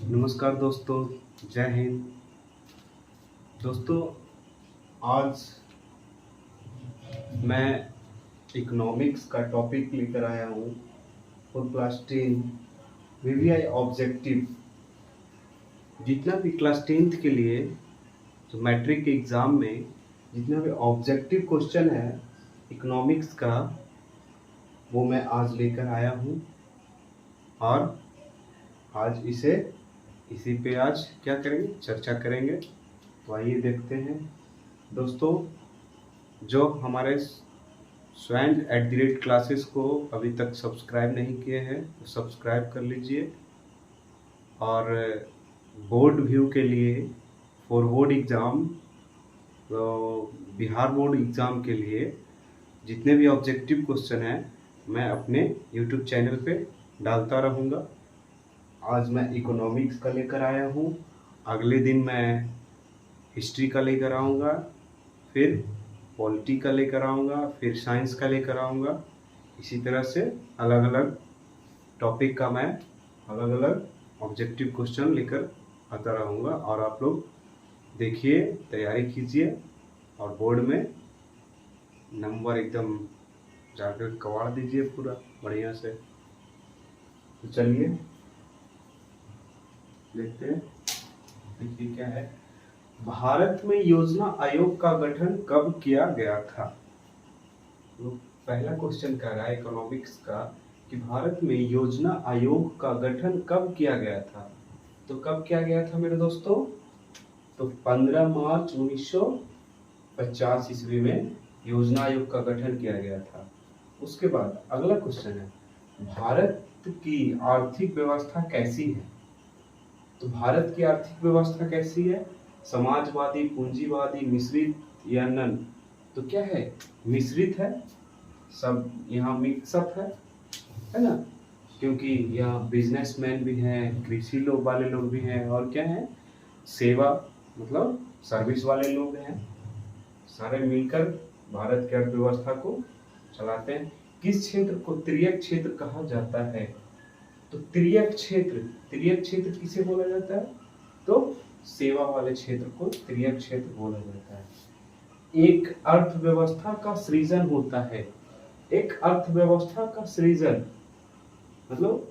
नमस्कार दोस्तों, जय हिंद। दोस्तों, आज मैं इकोनॉमिक्स का टॉपिक लेकर आया हूँ फॉर क्लास 10 वीवीआई ऑब्जेक्टिव। जितना भी क्लास 10th के लिए जो मैट्रिक के एग्ज़ाम में जितना भी ऑब्जेक्टिव क्वेश्चन है इकोनॉमिक्स का, वो मैं आज लेकर आया हूँ और आज इसी पे आज क्या करेंगे, चर्चा करेंगे। तो आइए देखते हैं। दोस्तों, जो हमारे स्वयं क्लासेस को अभी तक सब्सक्राइब नहीं किए हैं तो सब्सक्राइब कर लीजिए। और बोर्ड व्यू के लिए फॉर बोर्ड एग्ज़ाम, तो बिहार बोर्ड एग्ज़ाम के लिए जितने भी ऑब्जेक्टिव क्वेश्चन हैं मैं अपने यूट्यूब चैनल पे डालता रहूँगा। आज मैं इकोनॉमिक्स का लेकर आया हूँ, अगले दिन मैं हिस्ट्री का लेकर आऊँगा, फिर पॉलिटी का लेकर आऊँगा, फिर साइंस का लेकर आऊँगा। इसी तरह से अलग अलग टॉपिक का मैं अलग अलग ऑब्जेक्टिव क्वेश्चन लेकर आता रहूँगा। और आप लोग देखिए, तैयारी कीजिए और बोर्ड में नंबर एकदम जाकर कवाड़ दीजिए पूरा बढ़िया से। तो चलिए देखते हैं। देखिए क्या है, भारत में योजना आयोग का गठन कब किया गया था। तो पहला क्वेश्चन कह रहा है इकोनॉमिक्स का कि भारत में योजना आयोग का गठन कब किया गया था। तो कब किया गया था मेरे दोस्तों? तो 15 मार्च 1950 ईस्वी में योजना आयोग का गठन किया गया था। उसके बाद अगला क्वेश्चन है, भारत की आर्थिक व्यवस्था कैसी है। तो भारत की आर्थिक व्यवस्था कैसी है? समाजवादी, पूंजीवादी, मिश्रित या नन। तो क्या है? मिश्रित है, सब यहाँ मिक्सअप है ना, क्योंकि यहाँ बिजनेसमैन भी हैं, कृषि लोग वाले लोग भी हैं, और क्या है, सेवा मतलब सर्विस वाले लोग हैं। सारे मिलकर भारत की अर्थव्यवस्था को चलाते हैं। किस क्षेत्र को तिर्यक क्षेत्र कहा जाता है? तो तिर्यक क्षेत्र किसे बोला जाता है? तो सेवा वाले क्षेत्र को तिर्यक क्षेत्र बोला जाता है। एक अर्थव्यवस्था का सृजन होता है। एक अर्थव्यवस्था का सृजन मतलब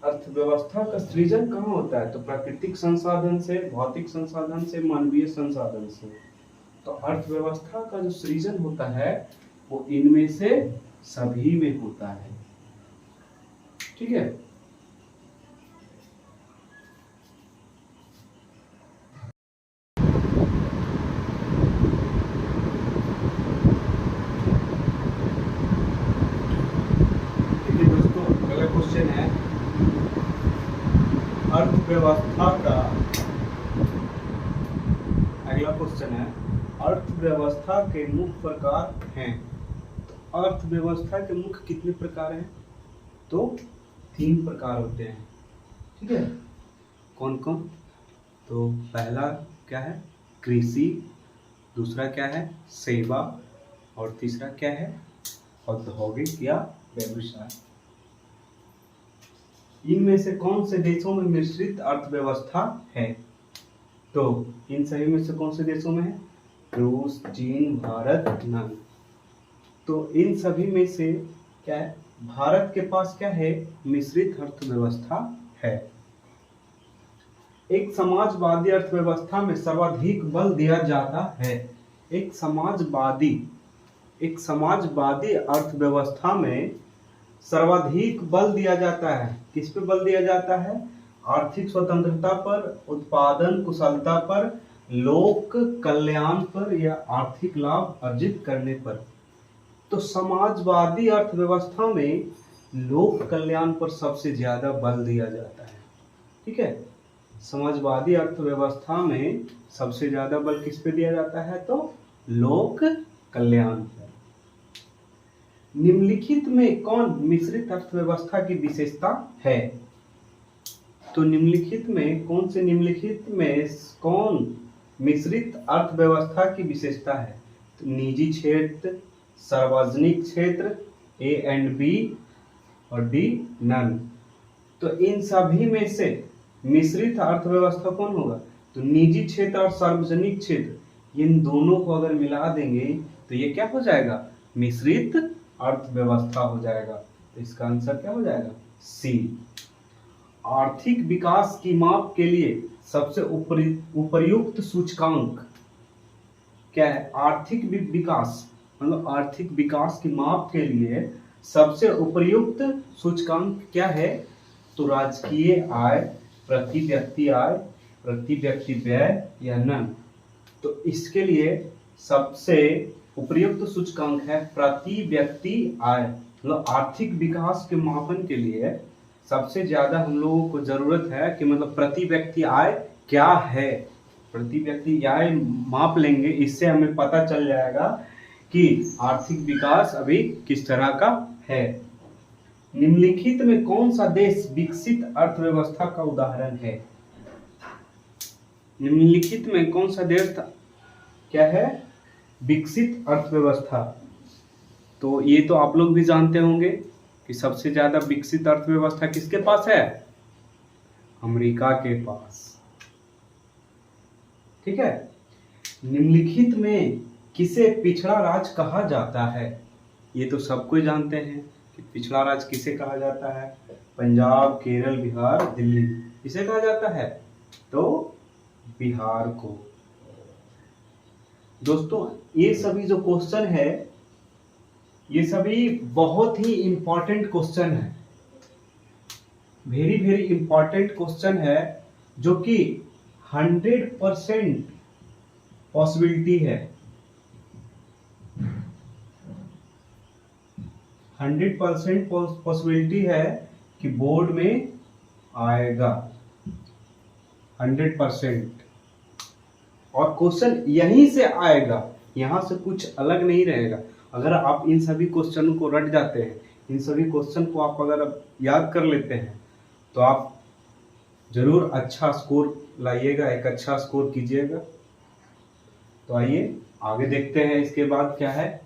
अर्थव्यवस्था का सृजन कहाँ होता है? तो प्राकृतिक संसाधन से, भौतिक संसाधन से, मानवीय संसाधन से। तो अर्थव्यवस्था का जो सृजन होता है वो इनमें से सभी में होता है। ठीक है। देखिए दोस्तों, अगला क्वेश्चन है अर्थव्यवस्था का। अगला क्वेश्चन है अर्थव्यवस्था के मुख्य प्रकार हैं। तो अर्थव्यवस्था के मुख्य कितने प्रकार हैं? तो 3 प्रकार होते हैं। ठीक है। कौन कौन? तो पहला क्या है? कृषि, दूसरा क्या है? सेवा, और तीसरा क्या है? औद्योगिक या व्यवसाय। इनमें से कौन से देशों में मिश्रित अर्थव्यवस्था है? तो इन सभी में से कौन से देशों में है? रूस, चीन, भारत, नन। तो इन सभी में से क्या है? भारत के पास क्या है? मिश्रित अर्थव्यवस्था है। एक समाजवादी अर्थव्यवस्था में सर्वाधिक बल दिया जाता है। एक समाजवादी अर्थव्यवस्था में सर्वाधिक बल दिया जाता है। किस पे बल दिया जाता है? आर्थिक स्वतंत्रता पर, उत्पादन कुशलता पर, लोक कल्याण पर या आर्थिक लाभ अर्जित करने पर। तो समाजवादी अर्थव्यवस्था में लोक कल्याण पर सबसे ज्यादा बल दिया जाता है। ठीक है। समाजवादी अर्थव्यवस्था में सबसे ज्यादा बल किस पे दिया जाता है? तो लोक कल्याण पर। निम्नलिखित में कौन मिश्रित अर्थव्यवस्था की विशेषता है? तो निम्नलिखित में कौन मिश्रित अर्थव्यवस्था की विशेषता है? तो निजी क्षेत्र, सार्वजनिक क्षेत्र, ए एंड बी, और डी नन। तो इन सभी में से मिश्रित अर्थव्यवस्था कौन होगा? तो निजी क्षेत्र और सार्वजनिक क्षेत्र, इन दोनों को अगर मिला देंगे तो ये क्या हो जाएगा? मिश्रित अर्थव्यवस्था हो जाएगा। तो इसका आंसर क्या हो जाएगा? सी। आर्थिक विकास की माप के लिए सबसे उपयुक्त सूचकांक क्या है? आर्थिक विकास मतलब आर्थिक विकास की माप के लिए सबसे उपयुक्त सूचकांक क्या है? तो राजकीय आय, प्रति व्यक्ति आय, प्रति व्यक्ति व्यय या नन। तो इसके लिए सबसे उपयुक्त सूचकांक है प्रति व्यक्ति आय। मतलब आर्थिक विकास के मापन के लिए सबसे ज्यादा हम लोगों को जरूरत है कि मतलब प्रति व्यक्ति आय क्या है, प्रति व्यक्ति आय माप लेंगे, इससे हमें पता चल जाएगा कि आर्थिक विकास अभी किस तरह का है। निम्नलिखित में कौन सा देश विकसित अर्थव्यवस्था का उदाहरण है? निम्नलिखित में कौन सा देश क्या है? विकसित अर्थव्यवस्था। तो ये तो आप लोग भी जानते होंगे कि सबसे ज्यादा विकसित अर्थव्यवस्था किसके पास है? अमेरिका के पास। ठीक है। निम्नलिखित में किसे पिछड़ा राज्य कहा जाता है? ये तो सबको जानते हैं कि पिछड़ा राज्य किसे कहा जाता है? पंजाब, केरल, बिहार, दिल्ली, किसे कहा जाता है? तो बिहार को। दोस्तों ये सभी जो क्वेश्चन है ये सभी बहुत ही इंपॉर्टेंट क्वेश्चन है, वेरी वेरी इंपॉर्टेंट क्वेश्चन है, जो कि 100% पॉसिबिलिटी है, 100% पॉसिबिलिटी है कि बोर्ड में आएगा, 100%। और क्वेश्चन यहीं से आएगा, यहां से कुछ अलग नहीं रहेगा। अगर आप इन सभी क्वेश्चन को रट जाते हैं, इन सभी क्वेश्चन को आप अगर याद कर लेते हैं तो आप जरूर अच्छा स्कोर लाइएगा, एक अच्छा स्कोर कीजिएगा। तो आइए आगे देखते हैं इसके बाद क्या है।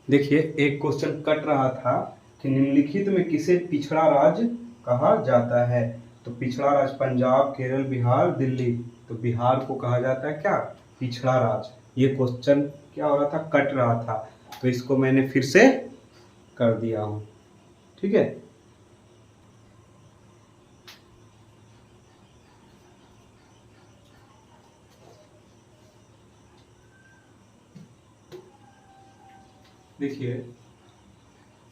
देखिए एक क्वेश्चन कट रहा था कि निम्नलिखित में किसे पिछड़ा राज्य कहा जाता है? तो पिछड़ा राज्य पंजाब, केरल, बिहार, दिल्ली। तो बिहार को कहा जाता है क्या? पिछड़ा राज्य। ये क्वेश्चन क्या हो रहा था? कट रहा था, तो इसको मैंने फिर से कर दिया हूं। ठीक है। देखिए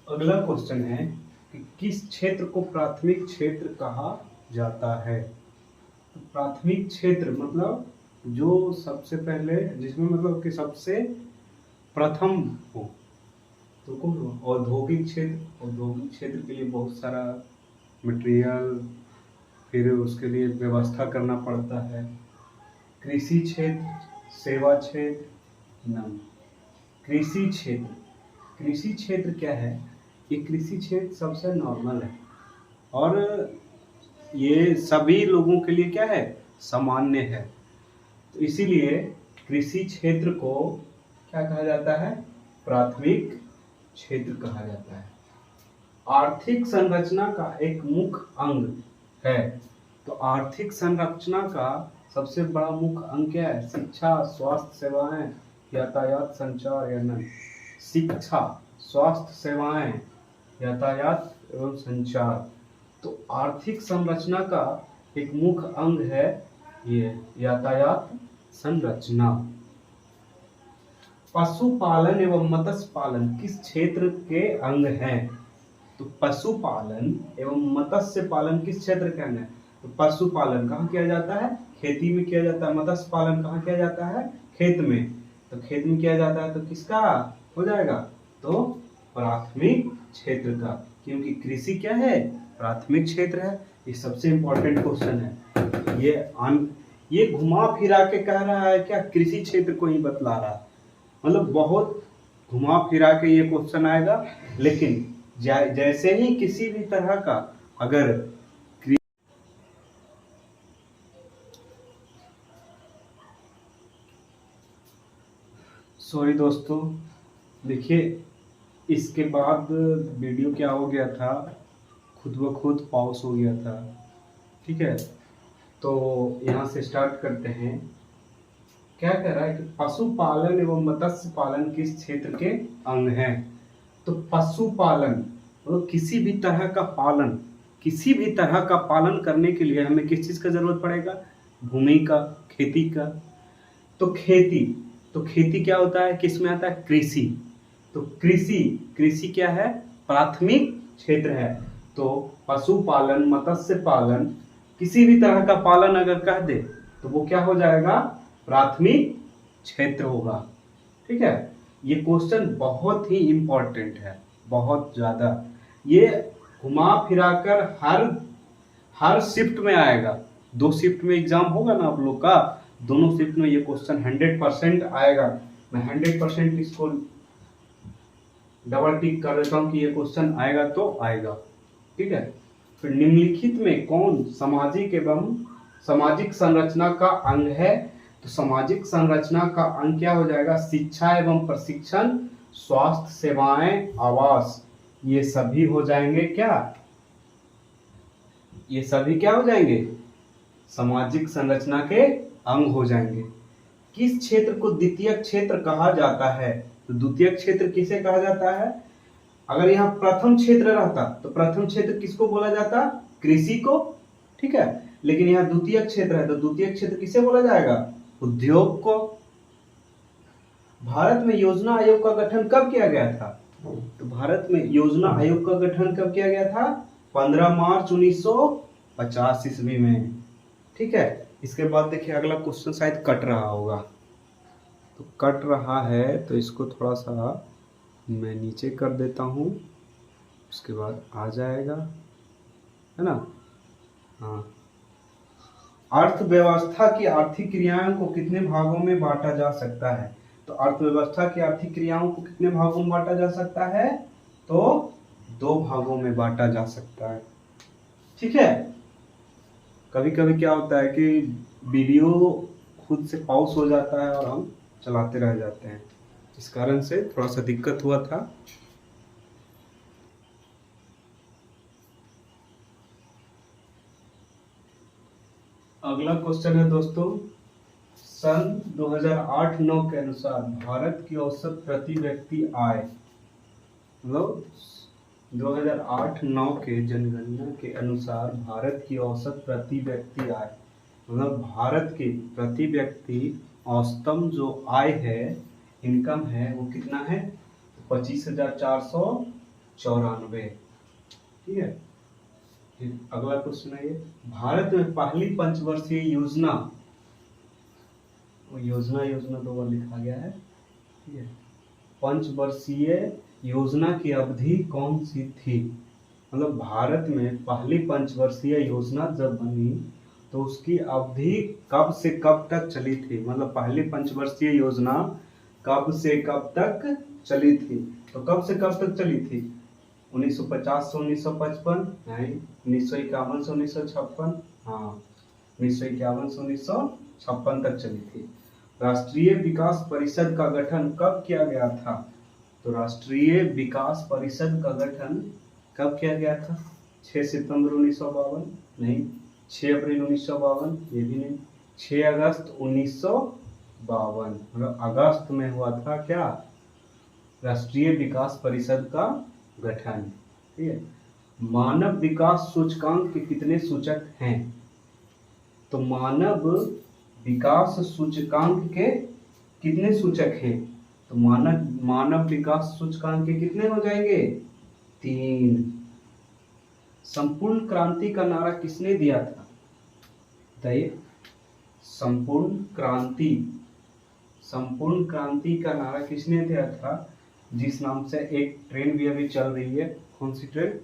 अगला क्वेश्चन है कि किस क्षेत्र को प्राथमिक क्षेत्र कहा जाता है? तो प्राथमिक क्षेत्र मतलब जो सबसे पहले, जिसमें मतलब कि सबसे प्रथम हो, तो कौन हो? औद्योगिक क्षेत्र। औद्योगिक क्षेत्र के लिए बहुत सारा मटेरियल, फिर उसके लिए व्यवस्था करना पड़ता है। कृषि क्षेत्र, सेवा क्षेत्र, नम। कृषि क्षेत्र, कृषि क्षेत्र क्या है? ये कृषि क्षेत्र सबसे नॉर्मल है और ये सभी लोगों के लिए क्या है? सामान्य है। तो इसीलिए कृषि क्षेत्र को क्या कहा जाता है? प्राथमिक क्षेत्र कहा जाता है। आर्थिक संरचना का एक मुख्य अंग है। तो आर्थिक संरचना का सबसे बड़ा मुख्य अंग क्या है? शिक्षा, स्वास्थ्य सेवाएं, यातायात, संचार या नहीं? शिक्षा, स्वास्थ्य सेवाएं, यातायात एवं संचार। तो आर्थिक संरचना का एक मुख्य अंग है ये यातायात संरचना। पशुपालन एवं मत्स्य पालन किस क्षेत्र के अंग हैं? तो पशुपालन एवं मत्स्य पालन किस क्षेत्र के अंग है? तो पशुपालन कहाँ किया जाता है? खेती में किया जाता है। मत्स्य पालन कहाँ किया जाता है? खेत में। तो खेत में किया जाता है तो किसका हो जाएगा? तो प्राथमिक क्षेत्र का, क्योंकि कृषि क्या है? प्राथमिक क्षेत्र है। ये सबसे इंपॉर्टेंट क्वेश्चन है। ये घुमा फिरा के कह रहा है क्या? कृषि क्षेत्र को ही बतला रहा है। मतलब बहुत घुमा फिरा के ये क्वेश्चन आएगा, लेकिन जैसे ही किसी भी तरह का अगर सॉरी दोस्तों, देखिए इसके बाद वीडियो क्या हो गया था, खुद ब खुद पॉज हो गया था। ठीक है, तो यहाँ से स्टार्ट करते हैं। क्या कह रहा है कि पशुपालन एवं मत्स्य पालन किस क्षेत्र के अंग हैं। तो पशुपालन मतलब किसी भी तरह का पालन, किसी भी तरह का पालन करने के लिए हमें किस चीज का जरूरत पड़ेगा, भूमि का, खेती का। तो खेती, तो खेती क्या होता है, किस में आता है, कृषि। तो कृषि, कृषि क्या है, प्राथमिक क्षेत्र है। तो पशुपालन, मत्स्य पालन, किसी भी तरह का पालन अगर कह दे तो वो क्या हो जाएगा, प्राथमिक क्षेत्र होगा। ठीक है, ये क्वेश्चन बहुत ही इंपॉर्टेंट है, बहुत ज्यादा। ये घुमा फिराकर हर शिफ्ट में आएगा। 2 शिफ्ट में एग्जाम होगा ना आप लोग का, दोनों शिफ्ट में ये क्वेश्चन 100% आएगा। मैं 100% इसको डबल टिक कर देता हूँ कि ये क्वेश्चन आएगा तो आएगा। ठीक है, फिर निम्नलिखित में कौन सामाजिक संरचना का अंग है। तो सामाजिक संरचना का अंग क्या हो जाएगा, शिक्षा एवं प्रशिक्षण, स्वास्थ्य सेवाएं, आवास, ये सभी हो जाएंगे क्या, ये सभी क्या हो जाएंगे, सामाजिक संरचना के अंग हो जाएंगे। किस क्षेत्र को द्वितीय क्षेत्र कहा जाता है। तो द्वितीय क्षेत्र किसे कहा जाता है, अगर यहाँ प्रथम क्षेत्र रहता तो प्रथम क्षेत्र किसको बोला जाता, कृषि को। ठीक है, लेकिन यहाँ द्वितीय क्षेत्र है तो द्वितीय क्षेत्र किसे बोला जाएगा, उद्योग को। भारत में योजना आयोग का गठन कब किया गया था। तो भारत में योजना आयोग का गठन कब किया गया था, 15 मार्च 1950 ईस्वी में। ठीक है, इसके बाद देखिए अगला क्वेश्चन शायद कट रहा होगा, तो कट रहा है तो इसको थोड़ा सा मैं नीचे कर देता हूँ, उसके बाद आ जाएगा, है ना। हाँ, अर्थव्यवस्था की आर्थिक क्रियाओं को कितने भागों में बांटा जा सकता है। तो अर्थव्यवस्था की आर्थिक क्रियाओं को कितने भागों में बांटा जा सकता है, तो 2 भागों में बांटा जा सकता है। ठीक है, कभी कभी क्या होता है कि वीडियो खुद से पॉज हो जाता है और हम चलाते रह जाते हैं, इस कारण से थोड़ा सा दिक्कत हुआ था। अगला क्वेश्चन है दोस्तों, सन 2008-9 के अनुसार भारत की औसत प्रति व्यक्ति आय, मतलब 2008-9 के जनगणना के अनुसार भारत की औसत प्रति व्यक्ति आय, मतलब भारत की प्रति व्यक्ति औसतम जो आय है, इनकम है, वो कितना है, 25,494। ठीक है, फिर अगला क्वेश्चन है ये, भारत में पहली पंचवर्षीय योजना, योजना 2 बार लिखा गया है। ठीक है, पंचवर्षीय योजना की अवधि कौन सी थी, मतलब भारत में पहली पंचवर्षीय योजना जब बनी तो उसकी अवधि कब से कब तक चली थी, मतलब पहली पंचवर्षीय योजना कब से कब तक चली थी। तो कब से कब तक चली थी, 1950 से 1955, नहीं 1951 से 1956, हाँ 1951 से 1956 तक चली थी। राष्ट्रीय विकास परिषद का गठन कब किया गया था। तो राष्ट्रीय विकास परिषद का गठन कब किया गया था, 6 सितंबर 1952, नहीं 6 अप्रैल 1952, ये भी नहीं, 6 अगस्त 1952, मतलब अगस्त में हुआ था क्या, राष्ट्रीय विकास परिषद का गठन। ठीक है, मानव विकास सूचकांक के कितने सूचक हैं। तो मानव विकास सूचकांक के कितने सूचक हैं, तो मानव विकास सूचकांक के कितने हो जाएंगे, 3। संपूर्ण क्रांति का नारा किसने दिया था, बताइए। संपूर्ण क्रांति का नारा किसने दिया था, जिस नाम से एक ट्रेन भी अभी चल रही है, कौन सी ट्रेन,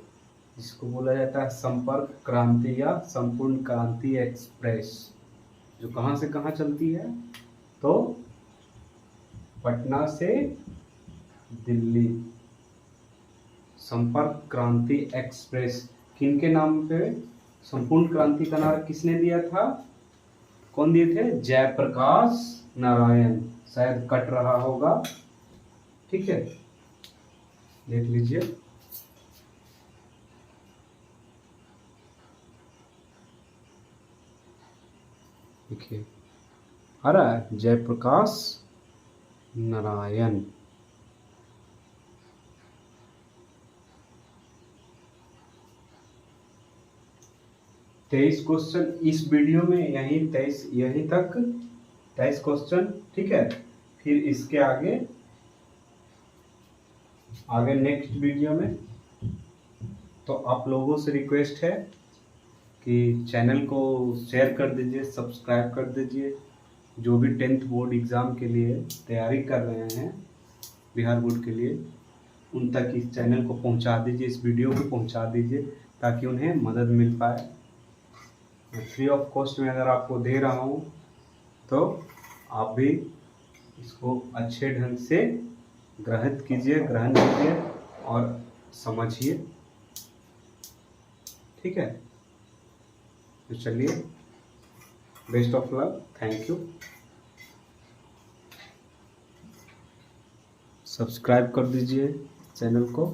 जिसको बोला जाता है संपर्क क्रांति या संपूर्ण क्रांति एक्सप्रेस, जो कहां से कहां चलती है, तो पटना से दिल्ली। संपर्क क्रांति एक्सप्रेस किनके नाम पे, संपूर्ण क्रांति का नारा किसने दिया था, कौन दिए थे, जयप्रकाश नारायण, शायद कट रहा होगा, ठीक है, देख लीजिए। देखिए आ रहा है, जयप्रकाश नारायण। तेईस क्वेश्चन इस वीडियो में, यही 23, यही तक 23 क्वेश्चन, ठीक है। फिर इसके आगे नेक्स्ट वीडियो में। तो आप लोगों से रिक्वेस्ट है कि चैनल को शेयर कर दीजिए, सब्सक्राइब कर दीजिए। जो भी 10th बोर्ड एग्ज़ाम के लिए तैयारी कर रहे हैं बिहार बोर्ड के लिए, उन तक इस चैनल को पहुंचा दीजिए, इस वीडियो को पहुंचा दीजिए, ताकि उन्हें मदद मिल पाए। फ्री ऑफ कॉस्ट में अगर आपको दे रहा हूँ तो आप भी इसको अच्छे ढंग से ग्रहण कीजिए और समझिए, ठीक है। तो चलिए, best of luck, thank you. Subscribe कर दीजिए चैनल को।